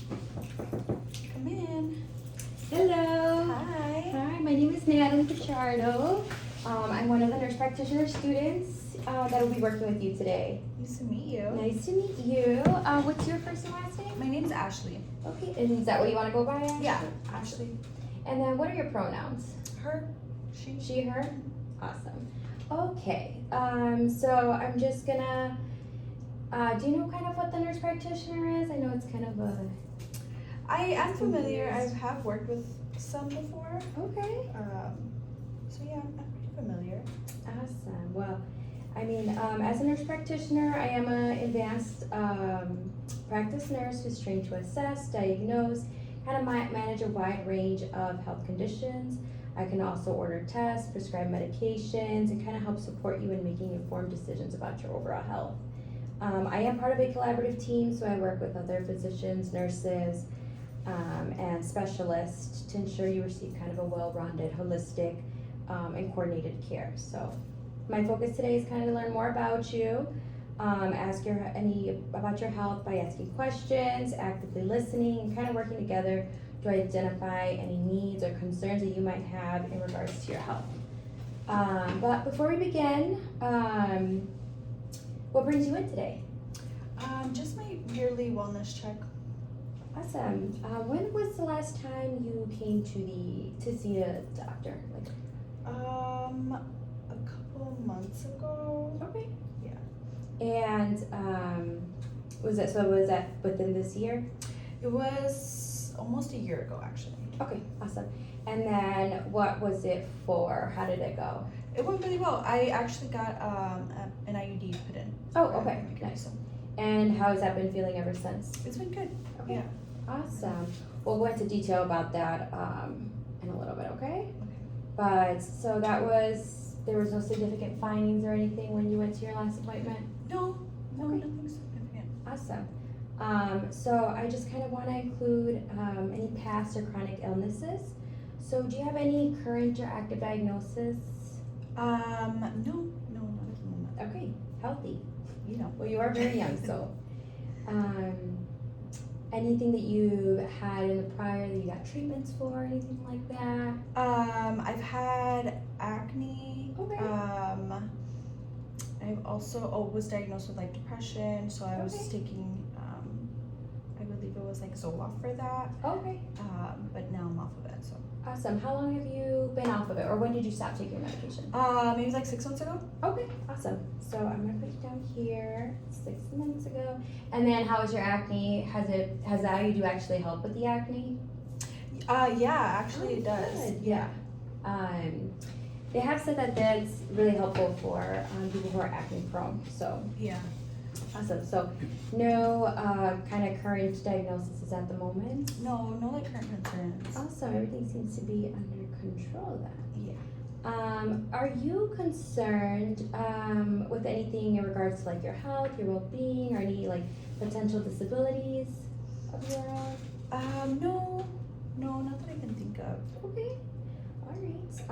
Come in. Hello. Hi. Hi, my name is Natalie Pichardo. I'm one of the nurse practitioner students that will be working with you today. Nice to meet you. Nice to meet you. What's your first and last name? My name's Ashley. Okay, and is that what you want to go by? Ashley? Yeah, Ashley. And then what are your pronouns? Her. She. She, her? Awesome. Okay, so I'm just gonna, do you know kind of what the nurse practitioner is? I know it's kind of a... I am familiar. I have worked with some before. Okay. So yeah, I'm pretty familiar. Awesome. Well, I mean, as a nurse practitioner, I am an advanced practice nurse who's trained to assess, diagnose, kind of manage a wide range of health conditions. I can also order tests, prescribe medications, and kind of help support you in making informed decisions about your overall health. I am part of a collaborative team, so I work with other physicians, nurses, and specialists to ensure you receive kind of a well-rounded, holistic, and coordinated care. So my focus today is kind of to learn more about you, ask about your health by asking questions, actively listening, and kind of working together to identify any needs or concerns that you might have in regards to your health. But before we begin, what brings you in today? Just my yearly wellness check. Awesome. When was the last time you came to see a doctor? A couple months ago. Okay. Yeah. And was that within this year? It was almost a year ago, actually. Okay, awesome. And then what was it for? How did it go? It went really well. I actually got an IUD put in. Oh, okay, nice. And how has that been feeling ever since? It's been good. Okay. Yeah. Awesome. We'll go into detail about that in a little bit, okay? But so there was no significant findings or anything when you went to your last appointment? No, Okay. nothing significant. Awesome. So I just kind of want to include any past or chronic illnesses. So do you have any current or active diagnosis? No, not at the moment. Okay, healthy. Well, you are very young, so. Anything that you had in the prior that you got treatments for, anything like that? I've had acne. Okay. I've also was diagnosed with like depression, so I was Okay. taking I believe it was like Zoloft for that. Okay. But now I'm off of it. So Awesome. How long have you been off of it, or when did you stop taking your medication? maybe like 6 months ago. Okay, awesome. So I'm gonna put you down here, 6 months ago. And then how is your acne? Has the IUD actually help with the acne? Yeah, actually it does. Good. Yeah. They have said that that's really helpful for people who are acne prone. So Yeah. awesome. So no kind of current diagnosis at the moment. No like current concerns. Awesome. Everything seems to be under control then. Yeah. Are you concerned with anything in regards to like your health, your well-being, or any like potential disabilities of your own? No, not that I can think of. Okay. All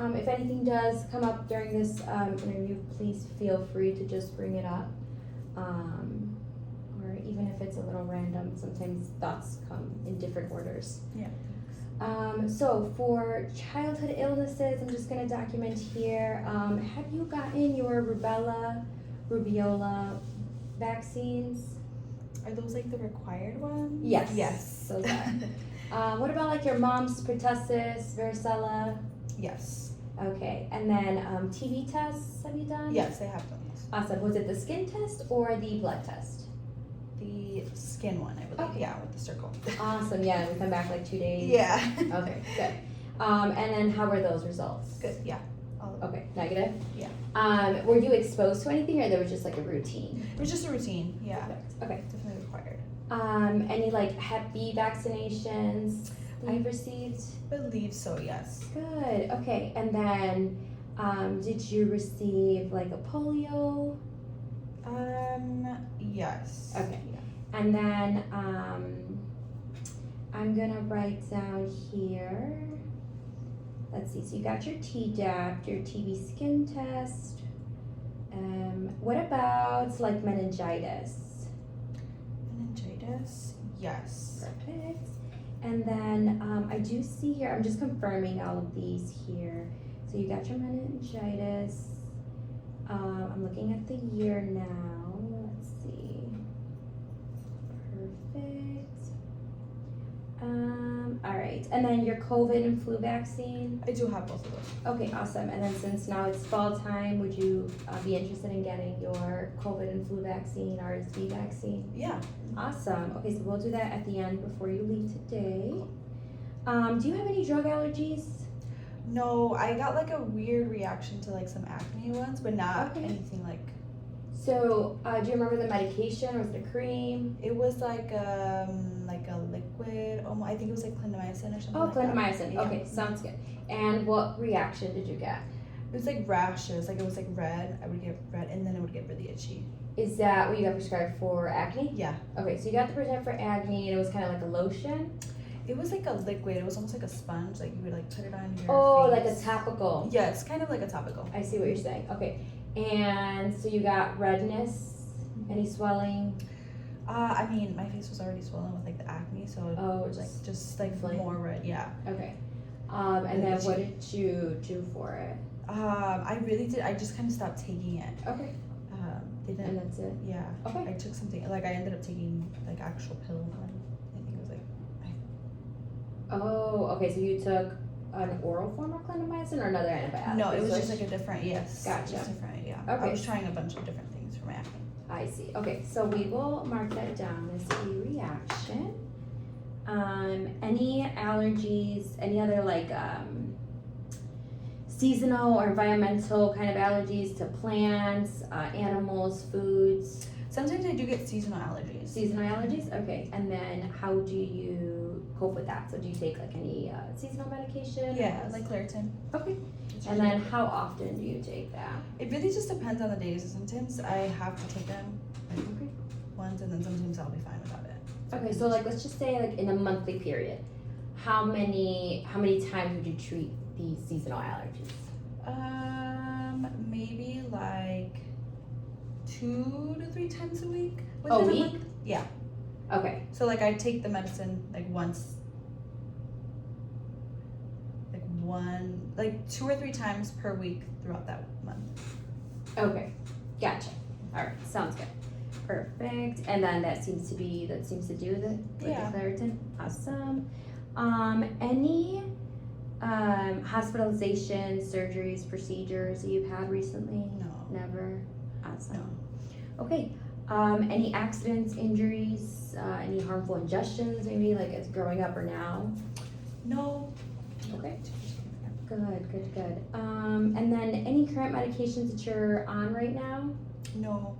right. If anything does come up during this interview, please feel free to just bring it up. Or even if it's a little random, sometimes thoughts come in different orders. Yeah. So for childhood illnesses, I'm just gonna document here. Have you gotten your rubella vaccines? Are those like the required ones? Yes. Yes. Those are. What about like your mom's pertussis, varicella? Yes. Okay, and then TB tests, have you done? Yes, they have done this. Awesome. Was it the skin test or the blood test? The skin one, I believe. Okay. Yeah, with the circle. Awesome. Yeah, we come back like 2 days. Yeah. Okay, good. And then how were those results? Good. Yeah. Okay, negative? Yeah. Were you exposed to anything, or there was just like a routine? It was just a routine. Yeah. Perfect. Okay. Definitely required. Any like Hep B vaccinations that you've received? Believe so. Yes. Good. Okay. And then, did you receive like a polio? Yes. Okay. Yeah. And then, I'm gonna write down here. Let's see. So you got your Tdap, your TB skin test. What about like meningitis? Meningitis? Yes. Perfect. And then I do see here, I'm just confirming all of these here. So you got your meningitis. I'm looking at the year now. Let's see. Perfect. All right. And then your COVID and flu vaccine. I do have both of those. Okay, awesome. And then since now it's fall time, would you be interested in getting your COVID and flu vaccine, RSV vaccine? Yeah. Awesome. Okay, so we'll do that at the end before you leave today. Do you have any drug allergies? No, I got like a weird reaction to like some acne ones, but not Okay. anything like. So, do you remember the medication or was it a cream? It was like a liquid. I think it was like clindamycin or something. Oh, like that. clindamycin. Yeah. Okay, sounds good. And what reaction did you get? It was like rashes. Like it was like red. I would get red, and then it would get really itchy. Is that what you got prescribed for acne? Yeah. Okay, so you got the prescribed for acne and it was kind of like a lotion? It was like a liquid. It was almost like a sponge. Like you would like put it on your. Oh, like face. a topical. Yeah, it's kind of like a topical. I see what you're saying. Okay. And so you got redness, any swelling? I mean, my face was already swollen with like the acne, so Oh, it was like just like inflamed. more red. Yeah. Okay. And then what did you do for it? I really did. I just kind of stopped taking it. Okay. Didn't. And that's it? Yeah. Okay. I took something like I ended up taking like actual pill. I think it was like. Oh, okay. So you took an oral form of clindamycin or another antibiotic? No, it was So just like a different. Yes. Gotcha. It was different. Yeah. Okay. I was trying a bunch of different things for my acne. I see. Okay, so we will mark that down as a reaction. Any allergies, any other like seasonal or environmental kind of allergies to plants, animals, foods? Sometimes I do get seasonal allergies. Seasonal allergies? Okay, and then how do you cope with that? So do you take like any seasonal medication? Yeah, like Claritin. Okay, It's and usually- then how often do you take that? It really just depends on the days. Sometimes I have to take them like Okay. once, and then sometimes I'll be fine without it. Okay, so like let's just say like in a monthly period, how many times would you treat these seasonal allergies? Maybe like 2 to 3 times a week. A within week? month. Yeah. Okay, So like I take the medicine like once, like 2 or 3 times per week throughout that month. okay, gotcha. All right, sounds good. Perfect. And then that seems to do the Yeah. Claritin. Awesome. Any hospitalizations, surgeries, procedures that you've had recently? No. Never. Awesome. No. Okay. Any accidents, injuries, any harmful ingestions, maybe like as growing up or now? No. Okay. Good. And then any current medications that you're on right now? No.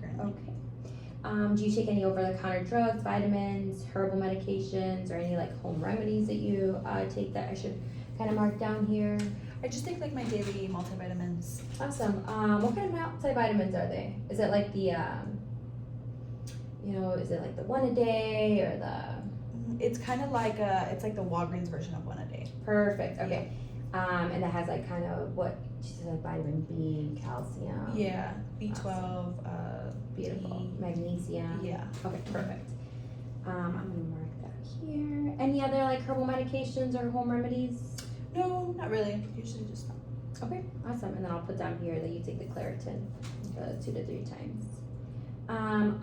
Currently. Okay. Do you take any over-the-counter drugs, vitamins, herbal medications, or any like home remedies that you take that I should kind of mark down here? I just take like my daily multivitamins. Awesome. What kind of multivitamins are they? Is it like the, is it like the one a day or the? It's kind of like it's like the Walgreens version of one a day. Perfect. Okay. And that has like kind of what she said, like vitamin B, calcium. Yeah. B12. Beautiful. D. Magnesium. Yeah. Okay. Perfect. I'm gonna mark that here. Any other like herbal medications or home remedies? No, not really. Usually just. Okay, awesome. And then I'll put down here that you take the Claritin 2 to 3 times.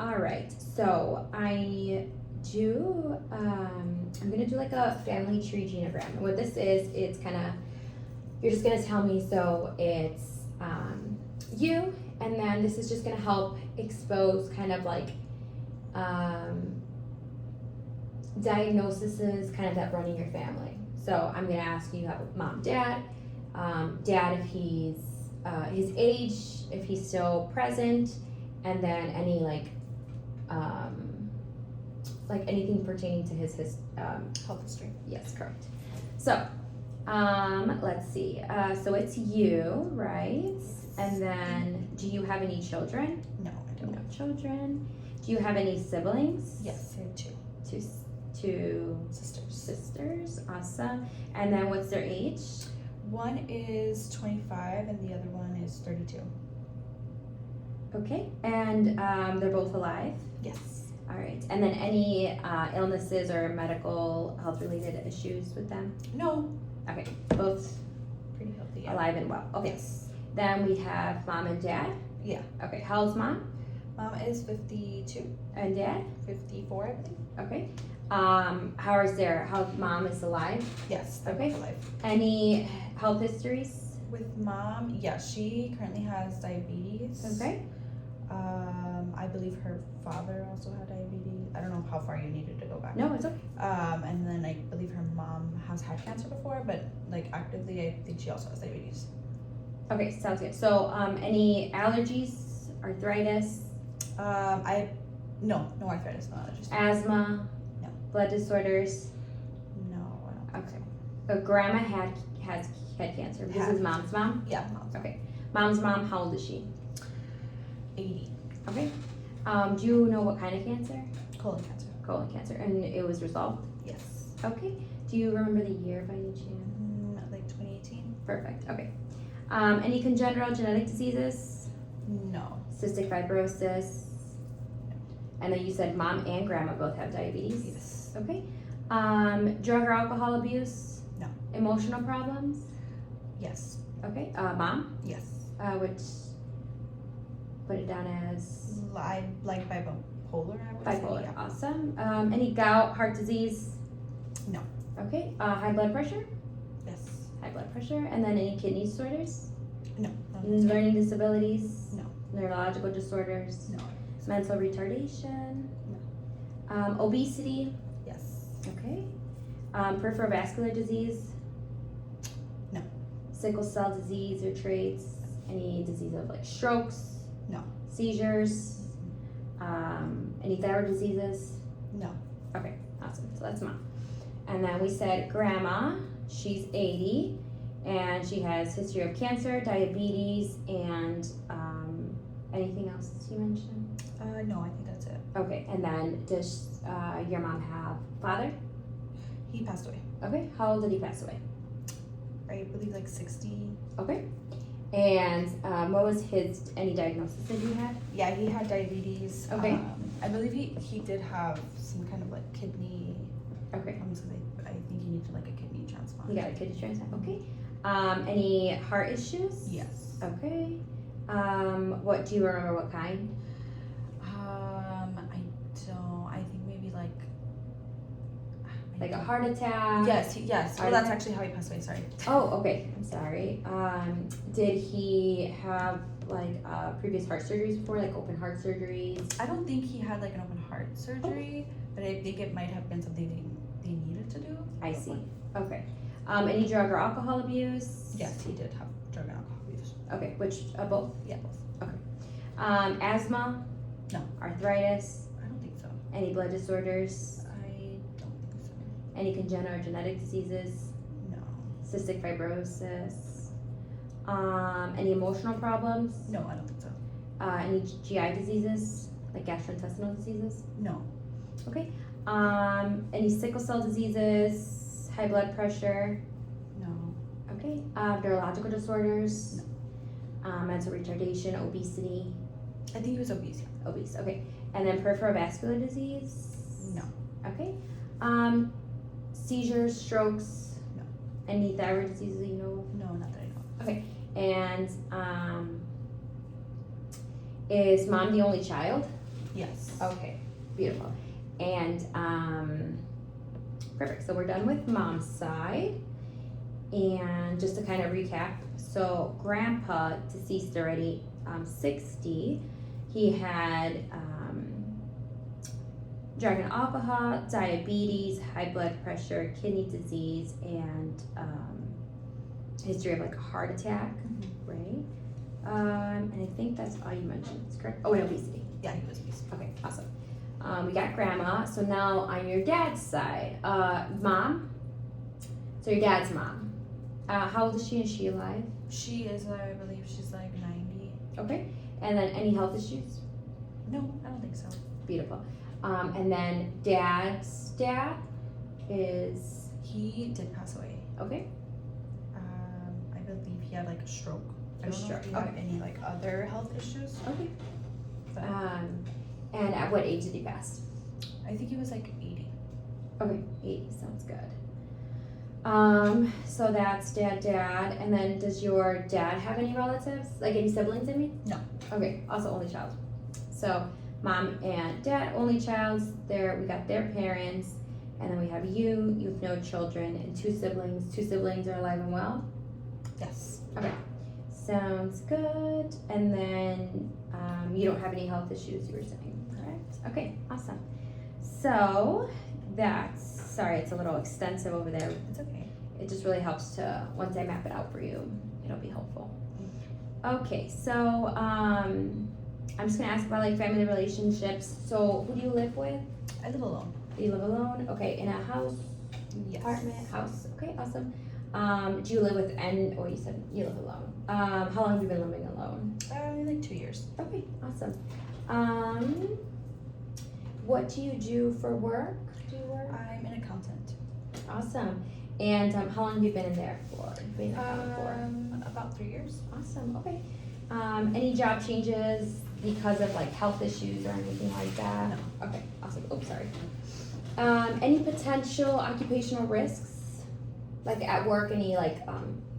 All right. So I do. I'm gonna do like a family tree genogram. And what this is, it's kind of. You're just gonna tell me. So it's you, and then this is just gonna help expose kind of like diagnoses kind of that run in your family. So I'm gonna ask you have a mom, dad, dad if he's his age, if he's still present, and then any like anything pertaining to his Health history. yes, correct. So let's see. So it's you, right? And then do you have any children? No, I don't. No children. Do you have any siblings? Yes, I have 2 Two sisters. sisters. Awesome. And then what's their age? One is 25 and the other one is 32. Okay. And they're both alive. Yes. All right. And then any illnesses or medical health related issues with them? No. Okay. Both Pretty healthy. Yeah. alive and well. Okay. Yes. Then we have mom and dad. Yeah. Okay. How's mom Mom is 52, and dad? 54, I believe. Okay. How mom is alive? Yes. They're Okay. both alive. Any health histories? With mom, yeah, she currently has diabetes. Okay. I believe her father also had diabetes. I don't know how far you needed to go back. No, it's okay. And then I believe her mom has had cancer before, but like actively, I think she also has diabetes. Okay, sounds good. So, any allergies, arthritis, No arthritis, no allergies. asthma, No. blood disorders? No, I don't. Okay. So grandma had cancer. This Had. is mom's mom. Yeah, mom's Okay. Mom's mom. How old is she? 80. Okay. Do you know what kind of cancer? Colon cancer. Colon cancer, and it was resolved. Yes. Okay. Do you remember the year by any chance? Like 2018. Perfect. Okay. Any congenital genetic diseases? No. Cystic fibrosis. And then you said mom and grandma both have diabetes. Yes. Okay. Drug or alcohol abuse? No. Emotional problems? Yes. Okay. Mom? Yes. Which put it down as I like bipolar. I would bipolar. say. Yeah. Awesome. Any gout, heart disease? No. Okay. High blood pressure? Yes. High blood pressure. And then any kidney disorders? No. Learning disabilities? No. Neurological disorders? No. Mental retardation? Obesity? Yes. Okay. Peripheral vascular disease? No. Sickle cell disease or traits? Any disease of like strokes? No. Seizures? Any thyroid diseases? No. Okay, awesome. So that's mom. And then we said grandma, she's 80, and she has history of cancer, diabetes, and anything else you mentioned? No, I think that's it. Okay, and then does your mom have father? He passed away. Okay, how old did he pass away? I believe like 60. Okay. And what was any diagnosis that he had? Yeah, he had diabetes. Okay. I believe he did have some kind of like kidney Okay, problems. I think he needed like a kidney transplant. he got a kidney transplant. Okay. Any heart issues? Yes. Okay. What do you remember? What kind? I don't. I think maybe like. Like a heart attack? Yes. Yes. Well, Heart that's attack? actually how he passed away. Sorry. Oh, okay. I'm sorry. Did he have like previous heart surgeries before, like open heart surgeries? I don't think he had like an open heart surgery, but I think it might have been something they needed to do. I see. Okay. Any drug or alcohol abuse? Yes, he did have drug and alcohol abuse. Okay. Which both? Yeah, both. Asthma? No. Arthritis? I don't think so. Any blood disorders? I don't think so. Any congenital or genetic diseases? No. Cystic fibrosis? Any emotional problems? No, I don't think so. Any GI diseases? Like gastrointestinal diseases? No. Okay. Any sickle cell diseases? High blood pressure? No. Okay. Neurological disorders? No. Mental retardation, obesity? I think he was obese. Yeah. Obese, okay. And then peripheral vascular disease? No. Okay. Seizures, strokes? No. Any thyroid diseases you know No, not that I know. of? And is mom the only child? Yes. Okay, beautiful. And perfect. So we're done with mom's side. And just to kind of recap, so grandpa, deceased already, 60. He had drug and alcohol, diabetes, high blood pressure, kidney disease, and history of like a heart attack, right? And I think that's all you mentioned. Is correct? Oh, and obesity. Yeah, he was obese. Okay, awesome. We got grandma. So now on your dad's side, mom. So your dad's mom. How old is she? Is she alive? She is, I believe she's like 90. Okay. And then any health issues? No, I don't think so. Beautiful. And then dad's dad is He did pass away. okay. I believe he had like a stroke. I A don't know stroke, if he had okay. any like other health issues. Okay. But And at what age did he pass? I think he was like 80. Okay, 80 sounds good. So that's dad, and then does your dad have any relatives? Like any siblings, I mean? No. Okay, also only child. So mom and dad, only child. We got their parents, and then we have you. You have no children and 2 siblings. 2 siblings are alive and well. Yes. Okay, sounds good. And then you don't have any health issues, you were saying, correct? Okay, awesome. So sorry, it's a little extensive over there. It's okay. It just really helps to, once I map it out for you, it'll be helpful. Okay, so I'm just gonna ask about like family relationships. So who do you live with? I live alone. You live alone? Okay, in a house, Yes. apartment, house. Okay, awesome. Do you live with you said you live alone. How long have you been living alone? Like 2 years. Okay, awesome. What do you do for work? Do you work? I'm an accountant. Awesome. And how long have you been in there for? You've been in accounting for? About 3 years. Awesome. Okay. Any job changes because of like health issues or anything like that? No. Okay. Awesome. Oops, sorry. Any potential occupational risks, like at work? Any like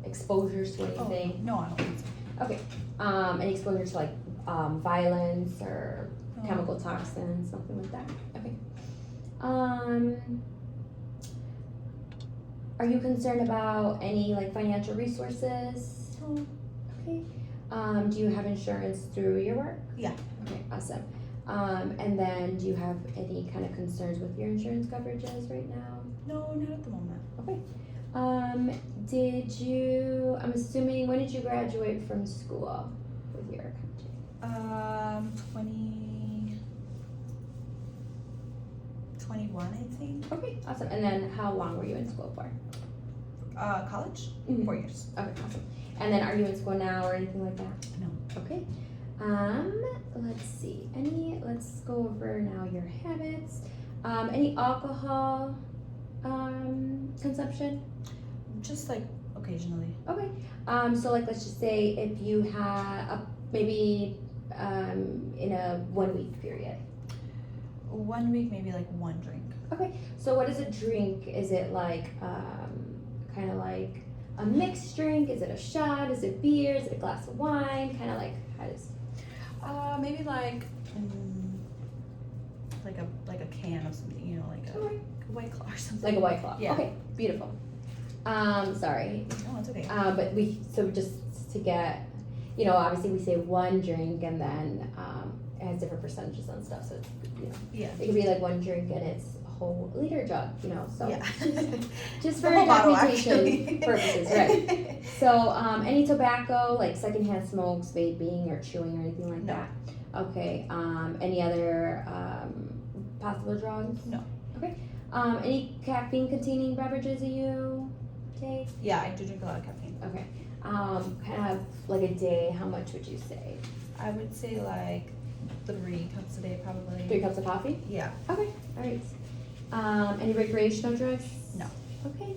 exposures to anything? Oh, no, I don't think so. Okay. Any exposure to like violence or No. chemical toxins, nothing like that. Okay. Are you concerned about any like financial resources? No. Okay. Do you have insurance through your work? Yeah. Okay, awesome. And then do you have any kind of concerns with your insurance coverages right now? No, not at the moment. Okay. I'm assuming, when did you graduate from school with your accounting? 21, I think. Okay, awesome. And then how long were you in school for? College, Mhm. 4 years. Okay, awesome. And then are you in school now or anything like that? No. Okay. Let's see. Let's go over now your habits. Any alcohol consumption? Just like occasionally. Okay. So like let's just say if you had maybe in a 1 week period. 1 week, maybe like 1 drink. Okay. So what is a drink? Is it like kind of like a mixed drink? Is it a shot? Is it beer? Is it a glass of wine? Kind of like how does? Maybe like a can of something, you know, like a Okay. White Claw or something. Like a White Claw. Yeah. Okay. Beautiful. Sorry. No, it's okay. But just to get, obviously we say 1 drink and then it has different percentages and stuff. So it's, Yeah. it could be like 1 drink and it's a whole liter jug, so Yeah. just The for whole bottle, documentation actually. purposes, right? So any tobacco, like secondhand smokes, vaping or chewing or anything like No. that? Okay. Any other possible drugs? No. Okay. Any caffeine containing beverages that you take? Yeah, I do drink a lot of caffeine. Okay. Kind of like a day, how much would you say? I would say like 3 cups a day, probably. 3 cups of coffee? Yeah. Okay, all right. Any recreational drugs? No. Okay.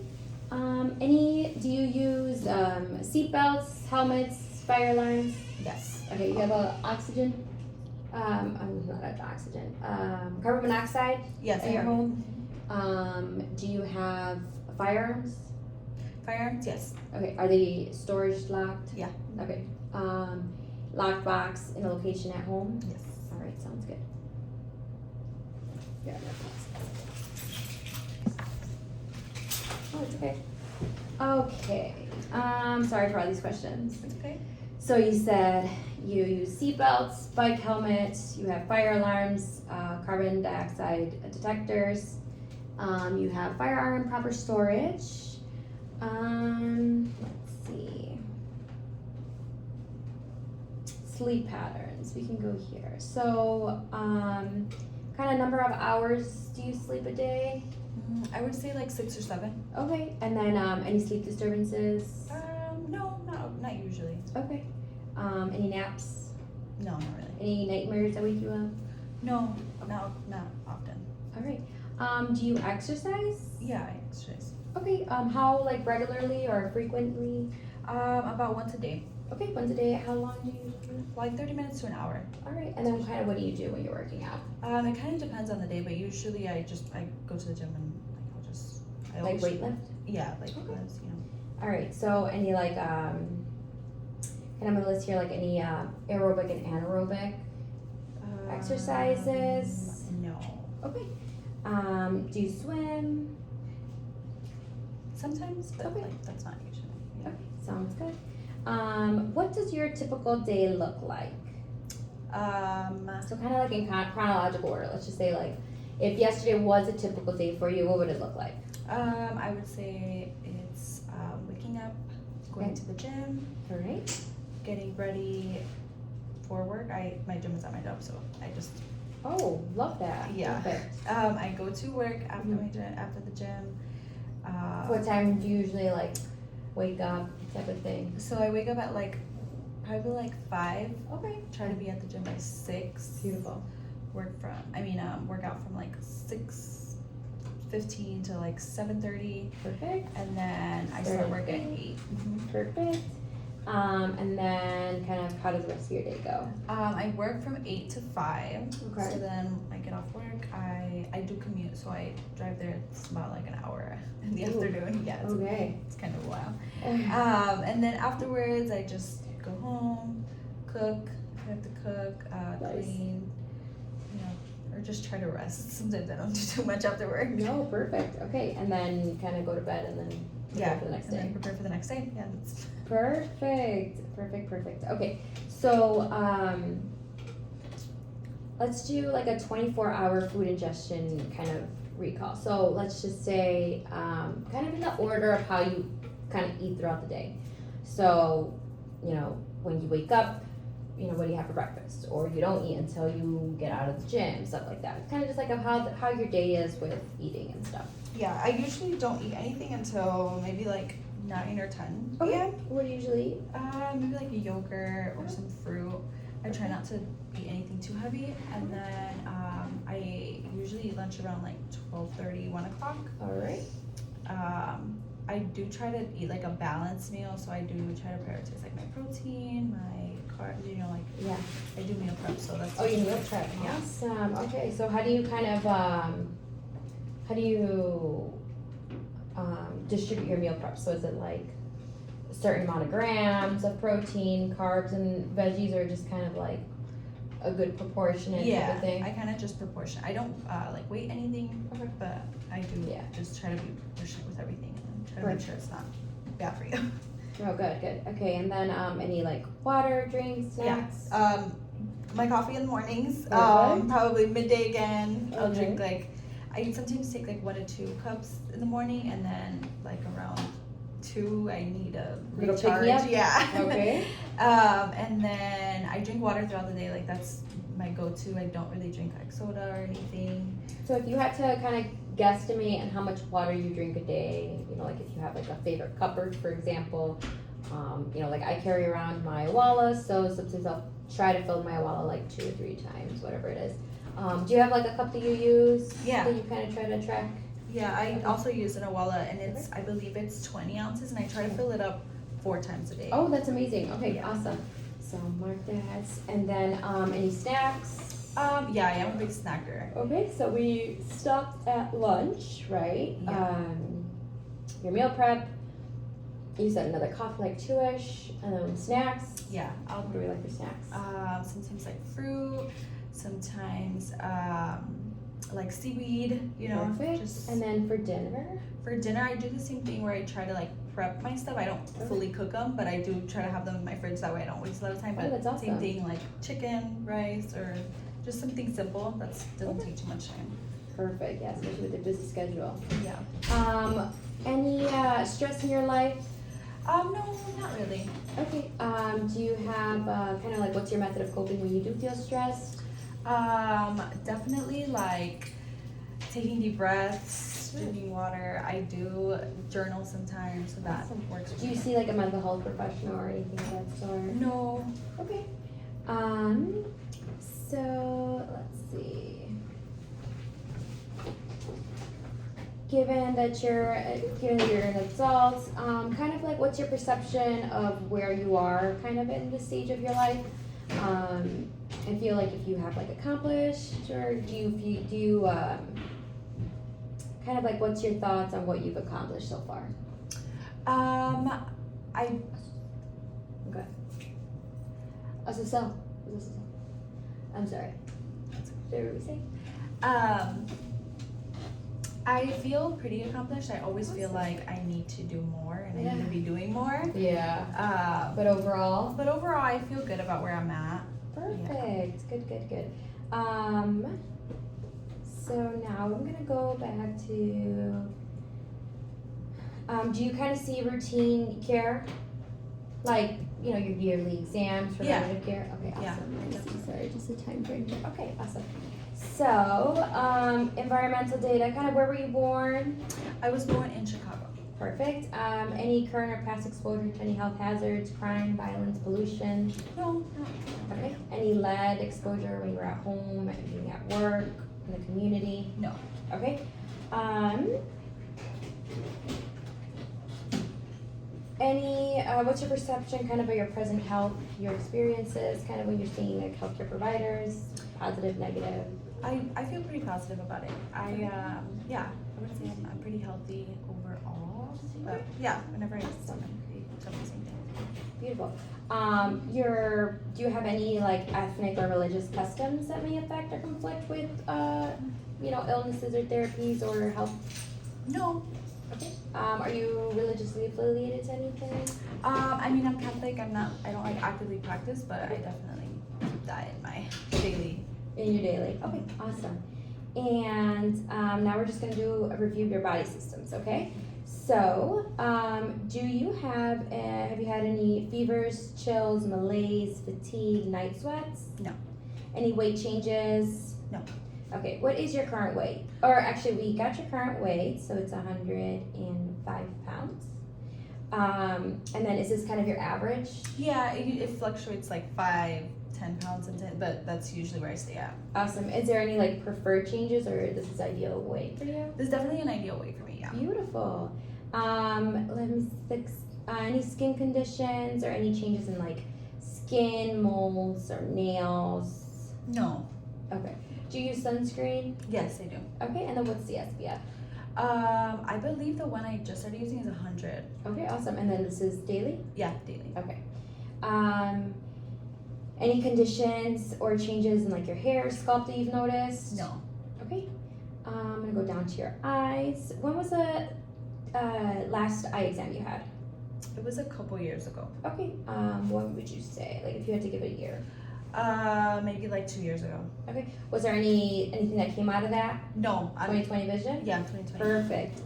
Do you use seatbelts, helmets, fire alarms? Yes. Okay, you have a oxygen, not oxygen, carbon monoxide Yes. at I your have. home? Do you have firearms? Firearms? Yes. Okay, are they storage locked? Yeah. Okay. Locked box in a location at home? Yes. All right, sounds good. Yeah, oh, it's okay. Okay. Sorry for all these questions. It's okay. So you said you use seatbelts, bike helmets, you have fire alarms, carbon dioxide detectors, you have firearm proper storage. Let's see. Sleep patterns. We can go here. So, kind of number of hours do you sleep a day? I would say like 6 or 7. Okay. And then any sleep disturbances? No, not usually. Okay. Any naps? No, not really. Any nightmares that wake you up? No, not often. All right. Do you exercise? Yeah, I exercise. Okay. How like regularly or frequently? About once a day. Okay, once a day. How long do you usually? Like 30 minutes to an hour. All right, and then kind of what do you do when you're working out? It kind of depends on the day, but usually I go to the gym and I Like always, weightlift? yeah, like Okay. lifts, you know. All right, so any like, kind of a list here, like any aerobic and anaerobic exercises? No. Okay. Do you swim? Sometimes, but Okay. like that's not usually. Yeah. Okay, sounds good. What does your typical day look like? So kind of like in chronological order. Let's just say like, if yesterday was a typical day for you, what would it look like? I would say it's waking up, going Okay. to the gym, All right. getting ready for work. My gym is at my job, so I just Oh, love that. Yeah. Perfect. I go to work after Mhm. after the gym. What time do you usually like wake up, type of thing? So I wake up at like probably like 5. Okay. Try to be at the gym by 6. Beautiful. Work out from like 6:15 to like 7:30, Perfect. and then I Start start at work at 8. 8. Perfect. And then kind of how does the rest of your day go? I work from 8 to 5. Okay. So then I get off work. I do commute, so I drive there. It's about like an hour in the Ooh. afternoon. Yeah, Okay. it's kind of a while. And then afterwards, I just go home, cook. I have to cook, Nice. clean, you know, or just try to rest. Sometimes I don't do too much after work. No, perfect. Okay, and then kind of go to bed and then prepare for the next and then day. prepare for the next day. Yeah, that's Perfect. Okay, so let's do like a 24-hour food ingestion kind of recall. So let's just say kind of in the order of how you kind of eat throughout the day. So, you know, when you wake up, you know, what do you have for breakfast? Or you don't eat until you get out of the gym, stuff like that. Kind of just like of how your day is with eating and stuff. Yeah, I usually don't eat anything until maybe like 9 or 10 p.m. What do you usually eat? Maybe like a yogurt or some fruit. I try not to eat anything too heavy, and then I usually eat lunch around like 12:30, 1 o'clock. All right. I do try to eat like a balanced meal, so I do try to prioritize like my protein, my carbs, you know, like Yeah. I do meal prep, so that's Oh, you meal prep. Yeah. Awesome. Okay, so how do you kind of distribute your meal prep? So is it like a certain amount of grams of protein, carbs, and veggies, or just kind of like a good proportionate type of thing? I kind of just proportion. I don't like weight anything, but I do just try to be proportionate with everything and try to make sure it's not bad for you. Oh, good. Okay, and then any like water, drinks, snacks? My coffee in the mornings. Perfect. Probably midday again. I'll Okay. drink like I sometimes take like 1 to 2 cups in the morning, and then like around 2 I need a Little recharge. pick-me-up? Yeah. Okay. And then I drink water throughout the day. Like that's my go-to. I don't really drink like soda or anything. So if you had to kind of guesstimate on how much water you drink a day, you know, like if you have like a favorite cupboard, for example, you know, like I carry around my Awala, so sometimes I'll try to fill my Awala like 2 or 3 times, whatever it is. Do you have like a cup that you use? Yeah. That you kind of try to track? Yeah, I also use an Awala, and it's I believe it's 20 ounces, and I try to fill it up 4 times a day. Oh, that's amazing. Okay, Yeah. awesome. So mark that. And then any snacks? Yeah, I am a big snacker. Okay, so we stopped at lunch, right? Yeah. Your meal prep. You said another coffee, like 2-ish, and then snacks. Yeah, What do we like for snacks? sometimes like fruit, sometimes like seaweed, you know. Perfect. Just And then for dinner? for dinner, I do the same thing where I try to like prep my stuff. I don't fully cook them, but I do try to have them in my fridge. That way, I don't waste a lot of time. Oh, But that's awesome. same thing, like chicken, rice, or just something simple that doesn't take too much time. Perfect, yeah, especially with the busy schedule. Yeah. Any stress in your life? No, not really. Okay, do you have kind of like what's your method of coping when you do feel stressed? Definitely like taking deep breaths, drinking water. I do journal sometimes, so that Awesome. works. Do you see like a mental health professional or anything of that sort? No. Okay. So let's see. given that you're an adult, kind of like what's your perception of where you are kind of in this stage of your life? I feel like if you have like accomplished, or do you kind of like what's your thoughts on what you've accomplished so far? I Okay. I'm sorry. What were we saying? I feel pretty accomplished. I always feel like I need to do more and I need to be doing more. Yeah. But overall? I feel good about where I'm at. Perfect. Yeah. Good. So now I'm gonna go back to. Do you kind of see routine care, like your yearly exams, preventative care? Okay, awesome. Yeah. Sorry, just a time frame here. Okay, awesome. So, environmental data. Kind of where were you born? I was born in Chicago. Perfect. Any current or past exposure to any health hazards, crime, violence, pollution? No. Okay. Any lead exposure when you were at home, being at work, in the community? No. Okay. What's your perception kind of of your present health, your experiences, kind of when you're seeing like healthcare providers, positive, negative? I feel pretty positive about it. I would say I'm pretty healthy overall. But yeah, whenever I see someone, they tell me the same thing. Beautiful. Do you have any like ethnic or religious customs that may affect or conflict with illnesses or therapies or health? No. Okay. Are you religiously affiliated to anything? I'm Catholic. I don't like actively practice, but I definitely keep that in my daily. In your daily. Okay, awesome. And now we're just gonna do a review of your body systems, okay? So, have you had any fevers, chills, malaise, fatigue, night sweats? No. Any weight changes? No. Okay, what is your current weight? Or actually, we got your current weight, so it's 105 pounds. And then is this kind of your average? Yeah, it fluctuates like 5-10 pounds, but that's usually where I stay at. Awesome. Is there any like preferred changes, or this is ideal weight for you? This is definitely an ideal weight for me, yeah. Beautiful. Let me fix any skin conditions or any changes in like skin, moles, or nails? No. Okay. Do you use sunscreen? Yes, I do. Okay, and then what's the SPF? I believe the one I just started using is 100. Okay, awesome. And then this is daily? Yeah, daily. Okay. Any conditions or changes in like your hair, scalp that you've noticed? No. Okay. I'm gonna go down to your eyes. When was the last eye exam you had? It was a couple years ago. Okay. What would you say? Like if you had to give it a year? Maybe like 2 years ago. Okay. Was there anything that came out of that? No. 20/20 vision? Yeah, 20/20. Perfect.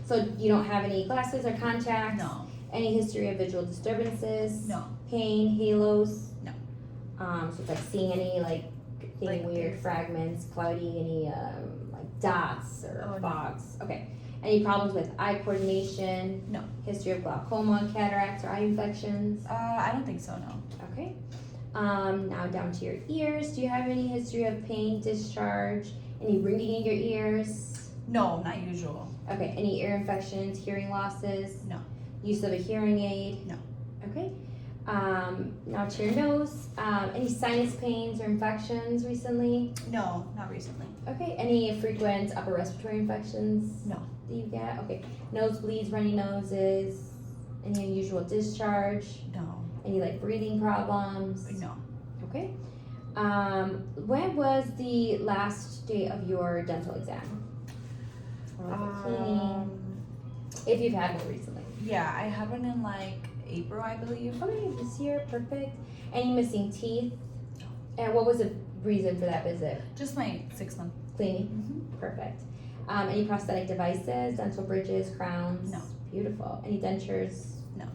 So you don't have any glasses or contacts? No. Any history of visual disturbances? No. Pain, halos? No. So it's like seeing any like weird fragments, cloudy, any like dots or fogs? No. Okay. Any problems with eye coordination? No. History of glaucoma, cataracts, or eye infections? I don't think so, no. Okay. Now down to your ears. Do you have any history of pain, discharge, any ringing in your ears? No, not usual. Okay. Any ear infections, hearing losses? No. Use of a hearing aid? No. Okay. Now to your nose. Any sinus pains or infections recently? No, not recently. Okay. Any frequent upper respiratory infections? No. That you get? Okay. Nosebleeds, runny noses, any unusual discharge? No. Any like breathing problems? No. Okay. When was the last day of your dental exam? Or like cleaning? If you've had one recently. Yeah, I had one in like April, I believe. Okay, this year, perfect. Any missing teeth? And what was the reason for that visit? Just my 6-month Cleaning? Mm-hmm. Perfect. Any prosthetic devices, dental bridges, crowns? No. Beautiful. Any dentures? No.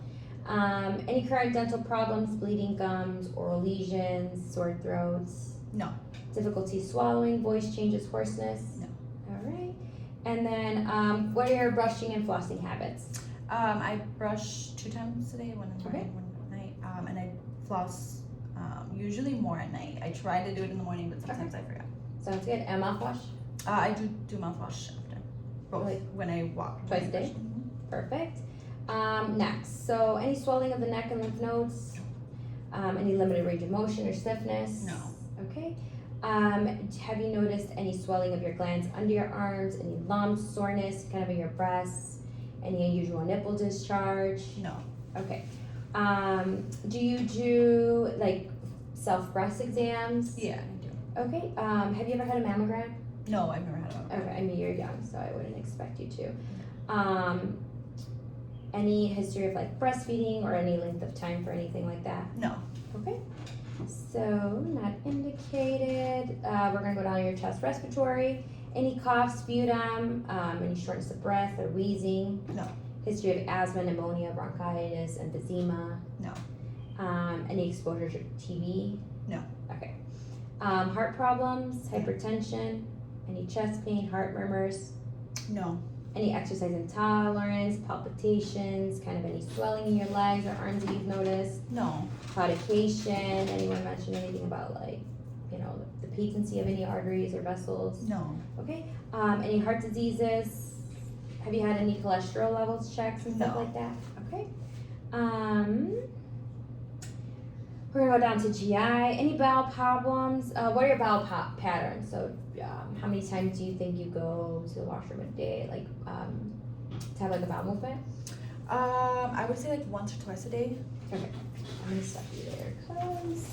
Any current dental problems, bleeding gums, oral lesions, sore throats? No. Difficulty swallowing, voice changes, hoarseness? No. All right. And then, what are your brushing and flossing habits? I brush 2 times a day, one in the Okay. morning, one at night, and I floss usually more at night. I try to do it in the morning, but sometimes I forget. Sounds good. And mouthwash? I do mouthwash after. Both. Like When I walk. twice a day? Perfect. Next, so any swelling of the neck and lymph nodes? Any limited range of motion or stiffness? No. Okay. Have you noticed any swelling of your glands under your arms? Any lumps, soreness, kind of in your breasts? Any unusual nipple discharge? No. Okay. Do you do like self breast exams? Yeah, I do. Okay. Have you ever had a mammogram? No, I've never had one. Okay. I mean, you're young, so I wouldn't expect you to. Any history of like breastfeeding or any length of time for anything like that? No. Okay. So, not indicated. We're gonna go down your chest respiratory. Any cough, sputum, any shortness of breath or wheezing? No. History of asthma, pneumonia, bronchitis, emphysema? No. Any exposure to TB? No. Okay. Heart problems, hypertension, any chest pain, heart murmurs? No. Any exercise intolerance, palpitations, kind of any swelling in your legs or arms that you've noticed? No. Claudication, anyone mention anything about like, you know, the patency of any arteries or vessels? No. Okay. Any heart diseases? Have you had any cholesterol levels checks and stuff No. like that? Okay. We're gonna go down to GI. Any bowel problems? What are your bowel patterns? So, how many times do you think you go to the washroom a day? Like, to have like a bowel movement? I would say like once or twice a day. Okay. I'm gonna stop you there, cause